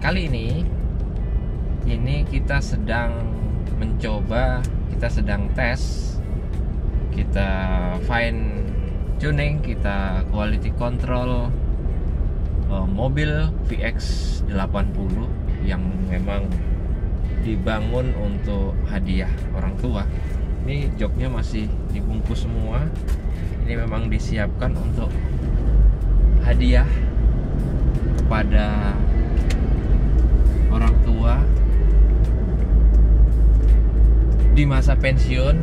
kali ini kita sedang mencoba, kita sedang tes, kita fine tuning, kita quality control mobil VX80 yang memang dibangun untuk hadiah orang tua. Ini joknya masih dibungkus semua. Ini memang disiapkan untuk hadiah kepada orang tua di masa pensiun,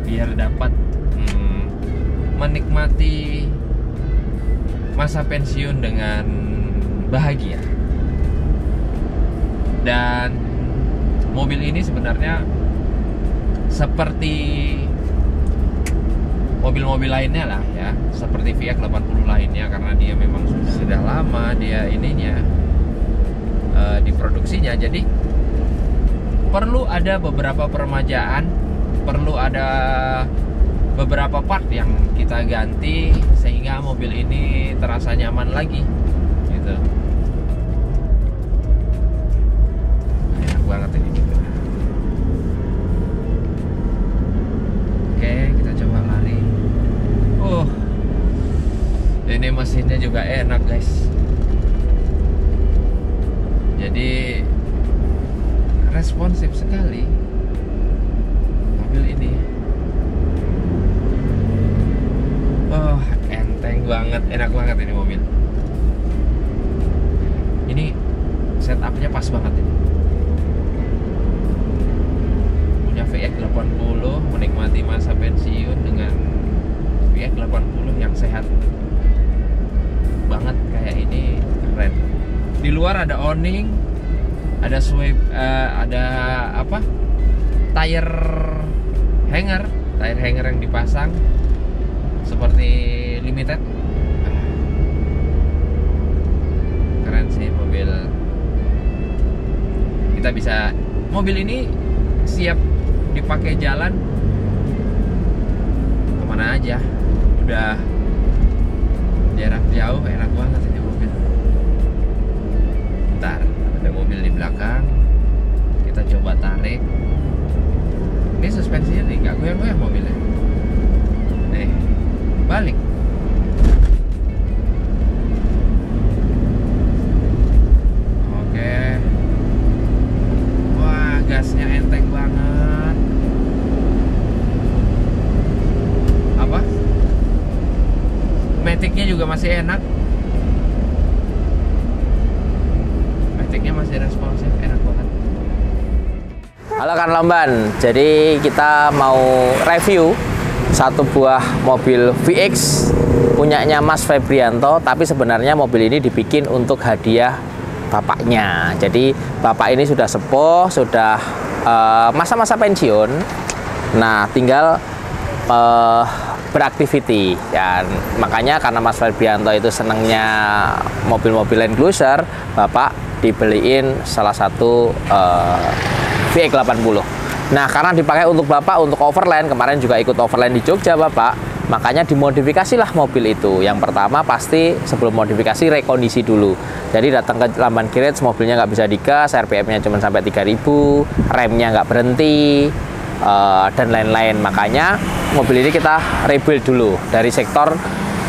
biar dapat menikmati masa pensiun dengan bahagia. Dan mobil ini sebenarnya seperti mobil-mobil lainnya lah ya, seperti VX80 lainnya, karena dia memang sudah lama dia diproduksinya. Jadi perlu ada beberapa peremajaan, perlu ada beberapa part yang kita ganti sehingga mobil ini terasa nyaman lagi gitu. Enak banget ini gitu. Oke, kita coba lari. Ini mesinnya juga enak guys. Jadi responsif sekali mobil ini. Enteng banget, enak banget ini mobil. Ini setupnya pas banget ini. Punya VX80, menikmati masa pensiun dengan VX80 yang sehat banget kayak ini, keren. Di luar ada awning, ada swipe, ada apa? Tire hanger yang dipasang seperti limited. Keren sih mobil. Kita bisa, mobil ini siap dipakai jalan kemana aja. Udah jarak jauh, enak banget ini mobil. Bentar, ada mobil di belakang. Kita coba tarik. Ini suspensinya nih, nggak goyang-goyang mobilnya. Nih, balik. Oke. Wah, gasnya enteng banget. Apa? Maticnya juga masih enak. Maticnya masih responsif, enak banget. Halo kan Lamban, jadi kita mau review satu buah mobil VX punyanya Mas Febrianto, tapi sebenarnya mobil ini dibikin untuk hadiah bapaknya. Jadi bapak ini sudah sepuh, sudah masa-masa pensiun. Nah, tinggal beraktiviti, dan makanya karena Mas Febrianto itu senangnya mobil-mobil Land Cruiser, bapak dibeliin salah satu VX80. Nah, karena dipakai untuk bapak untuk overland, kemarin juga ikut overland di Jogja bapak, makanya dimodifikasilah mobil itu. Yang pertama pasti sebelum modifikasi rekondisi dulu. Jadi datang ke Lamban Garage, mobilnya nggak bisa digas, RPM-nya cuma sampai 3000, remnya nggak berhenti, dan lain-lain. Makanya mobil ini kita rebuild dulu dari sektor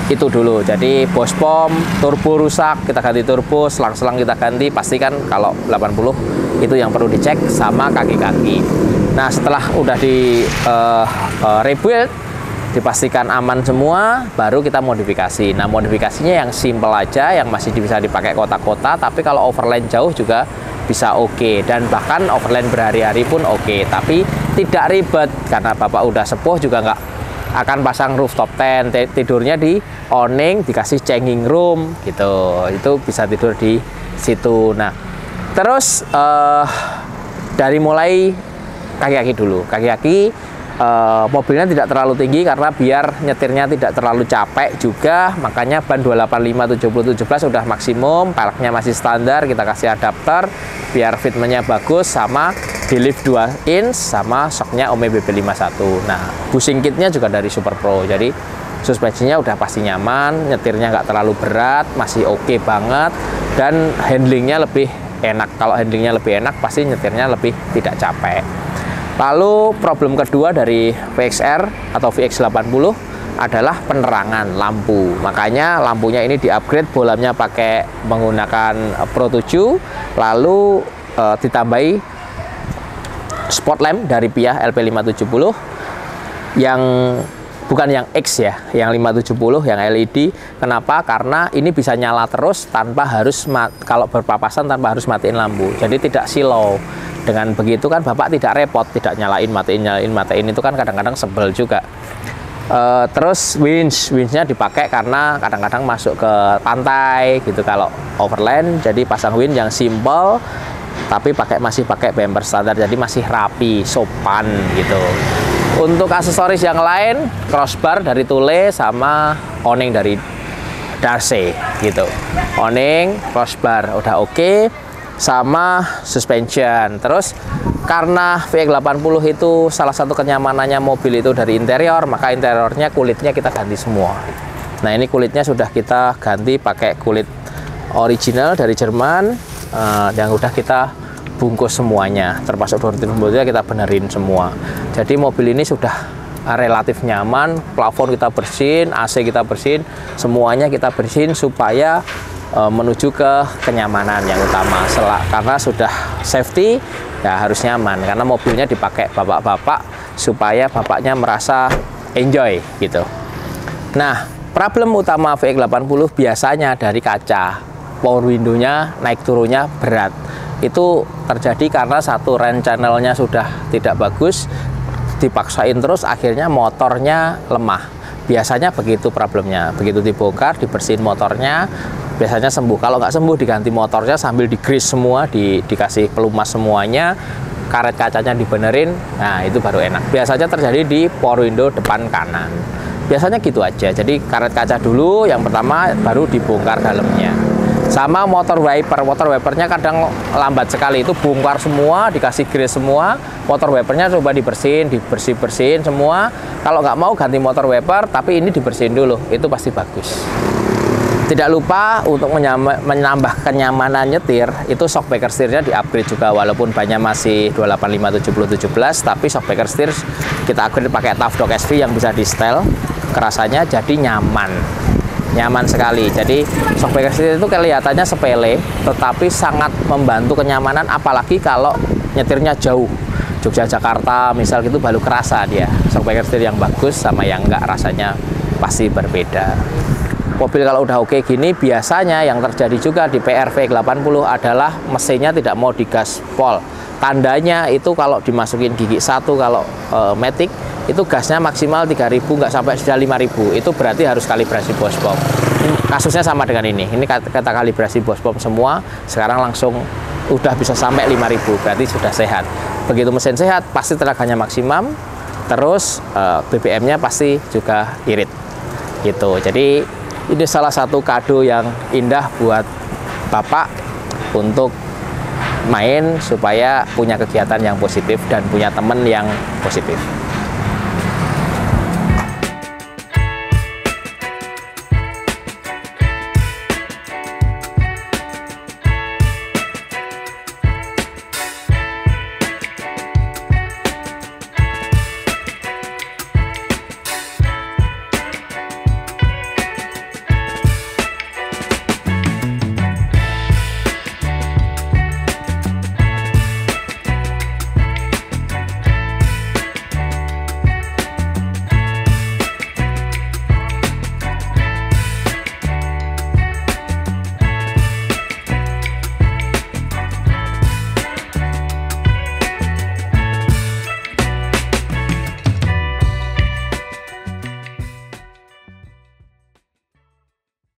itu dulu. Jadi bos pom, turbo rusak, kita ganti turbo, selang-selang kita ganti. Pastikan kalau 80 itu yang perlu dicek, sama kaki-kaki. Nah, setelah udah di rebuild, dipastikan aman semua, baru kita modifikasi. Nah, modifikasinya yang simple aja, yang masih bisa dipakai kota-kota, tapi kalau overland jauh juga bisa oke. Dan bahkan overland berhari-hari pun oke, tapi tidak ribet, karena bapak udah sepuh juga nggak akan pasang rooftop tent. Tidurnya di awning, dikasih changing room gitu, itu bisa tidur di situ. Nah, terus dari mulai kaki-kaki dulu. Kaki-kaki mobilnya tidak terlalu tinggi karena biar nyetirnya tidak terlalu capek juga, makanya ban 285/70/17 udah maksimum, peleknya masih standar, kita kasih adapter biar fitmentnya bagus, sama di lift 2 inch, sama shocknya Ome BB51. Nah, bushing kitnya juga dari Super Pro, jadi suspensinya udah pasti nyaman, nyetirnya nggak terlalu berat, masih oke banget, dan handlingnya lebih enak. Kalau handlingnya lebih enak, pasti nyetirnya lebih tidak capek. Lalu problem kedua dari VXR atau VX80 adalah penerangan lampu. Makanya lampunya ini di-upgrade, bolamnya pakai menggunakan Pro 7, lalu ditambahi spot lamp dari Piah LP570 yang bukan yang X ya, yang 570 yang LED. Kenapa? Karena ini bisa nyala terus tanpa harus kalau berpapasan tanpa harus matiin lampu. Jadi tidak silau. Dengan begitu kan Bapak tidak repot, tidak nyalain matiin itu kan kadang-kadang sebel juga. Terus winch-nya dipakai karena kadang-kadang masuk ke pantai gitu kalau overland. Jadi pasang winch yang simple tapi masih pakai bumper standar, jadi masih rapi, sopan gitu. Untuk aksesoris yang lain, crossbar dari Thule sama owning dari Darce gitu. Owning, crossbar udah oke, sama suspension. Terus karena VX80 itu salah satu kenyamanannya mobil itu dari interior, maka interiornya kulitnya kita ganti semua. Nah, ini kulitnya sudah kita ganti pakai kulit original dari Jerman, yang udah kita bungkus semuanya, termasuk door trimnya kita benerin semua. Jadi mobil ini sudah relatif nyaman, plafon kita bersihin, AC kita bersihin, semuanya kita bersihin supaya menuju ke kenyamanan yang utama. Karena sudah safety, ya harus nyaman, karena mobilnya dipakai bapak-bapak supaya bapaknya merasa enjoy gitu. Nah, problem utama VX80 biasanya dari kaca. Power window-nya naik turunnya berat. Itu terjadi karena satu rem channelnya sudah tidak bagus, dipaksain terus akhirnya motornya lemah. Biasanya begitu problemnya. Begitu dibongkar, dibersihin motornya, biasanya sembuh. Kalau nggak sembuh, diganti motornya sambil di-grease semua, dikasih pelumas semuanya, karet kacanya dibenerin. Nah, itu baru enak. Biasanya terjadi di power window depan kanan. Biasanya gitu aja. Jadi karet kaca dulu yang pertama, baru dibongkar dalamnya. Sama motor wipernya kadang lambat sekali, itu bongkar semua, dikasih grease semua, motor wipernya coba dibersihin semua. Kalau nggak mau ganti motor wiper, tapi ini dibersihin dulu, itu pasti bagus. Tidak lupa untuk menambah kenyamanan nyetir, itu shock breaker setirnya di-upgrade juga, walaupun bannya masih 285/70/17, tapi shock breaker setir kita upgrade pakai Tough Dog SV yang bisa di-setel, kerasanya jadi nyaman sekali. Jadi shock breaker setir itu kelihatannya sepele, tetapi sangat membantu kenyamanan, apalagi kalau nyetirnya jauh, Jogja Jakarta misal gitu, baru kerasa dia. Shock breaker setir yang bagus sama yang enggak rasanya pasti berbeda. Mobil kalau udah oke gini, biasanya yang terjadi juga di PR VX80 adalah mesinnya tidak mau digaspol. Tandanya itu kalau dimasukin gigi 1 kalau Matic itu gasnya maksimal 3000, nggak sampai sudah 5000. Itu berarti harus kalibrasi Bosch Pump. Kasusnya sama dengan ini. Ini kata kalibrasi Bosch Pump semua, sekarang langsung udah bisa sampai 5000, berarti sudah sehat. Begitu mesin sehat, pasti tenaganya maksimum, terus BBM-nya pasti juga irit. Gitu. Jadi ini salah satu kado yang indah buat Bapak untuk main supaya punya kegiatan yang positif dan punya teman yang positif.